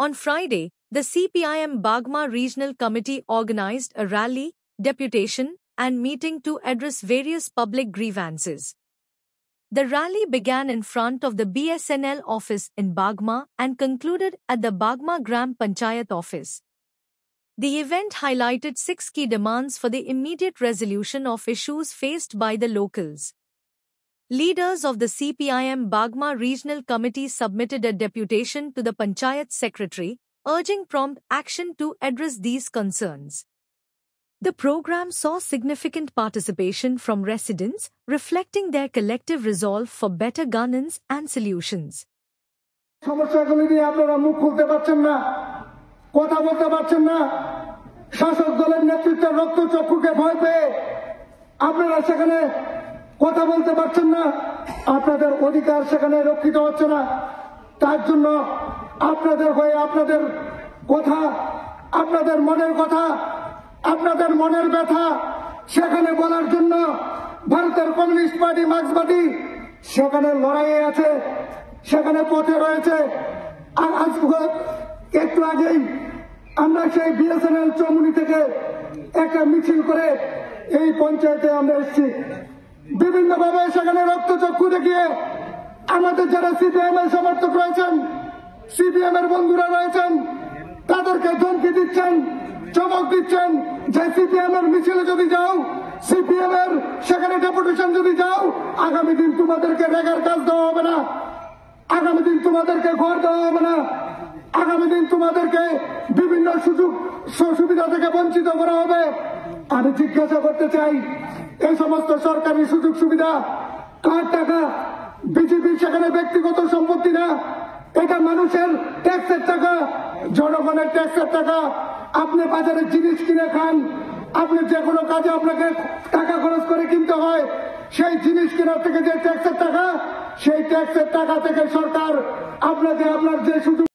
On Friday, the CPIM Bagma Regional Committee organized a rally, deputation, and meeting to address various public grievances. The rally began in front of the BSNL office in Bagma and concluded at the Bagma Gram Panchayat office. The event highlighted 6 key demands for the immediate resolution of issues faced by the locals. Leaders of the CPIM Bagma Regional Committee submitted a deputation to the Panchayat Secretary, urging prompt action to address these concerns. The program saw significant participation from residents, reflecting their collective resolve for better governance and solutions. সমস্যাগুলি নিয়ে আপনারা মুখ খুলতে পারছেন না, কথা বলতে পারছেন না। শাসক দলের নেতৃত্বের রক্তচক্ষুকে ভয় পেয়ে আপনারা সেখানে কথা বলতে পারছেন না, আপনাদের অধিকার সেখানে রক্ষিত হচ্ছে না। তার জন্য আপনাদের হয়ে আপনাদের কথা, আপনাদের মনের কথা, আপনাদের মনের ব্যথা সেখানে বলার জন্য ভারতের কমিউনিস্ট পার্টি, মার্ক্সবাদী সেখানে লড়াইয়ে আছে, সেখানে পথে রয়েছে। আর আজ একটু আগেই আমরা সেই বিএসএনএল চৌমুনি থেকে একটা মিছিল করে এই পঞ্চায়েতে আমরা এসেছি। বিভিন্নভাবে সেখানে রক্তচক্ষু দেখিয়ে আমাদের যারা সিপিএম এর সমর্থক রয়েছেন, সিপিএম এর বন্ধুরা রয়েছেন, তাদেরকে ধমকি দিচ্ছেন, চমক দিচ্ছেন যে সিপিএম এর মিছিলে যদি যাও, সিপিএম এর সেখানে ডেপুটেশন যদি যাও, আগামী দিন তোমাদেরকে রেগার কাজ দেওয়া হবে না, আগামী দিন তোমাদেরকে ঘর দেওয়া হবে না, আগামী দিন তোমাদেরকে বিভিন্ন সুযোগ সুবিধা থেকে বঞ্চিত করা হবে। আমি জিজ্ঞাসা করতে চাই, এই সমস্ত সরকারি সুযোগ সুবিধা কার টাকা? বিজেপি সেখানে ব্যক্তিগত সম্পত্তি না, এটা মানুষের ট্যাক্সের টাকা, জনগণের ট্যাক্সের টাকা। আপনি বাজারে জিনিস কিনে খান, আপনি যে কোনো কাজে আপনাকে টাকা খরচ করে কিনতে হয়, সেই জিনিস কেনার থেকে যে ট্যাক্সের টাকা, সেই ট্যাক্সের টাকা থেকে সরকার আপনাকে আপনার যে সুযোগ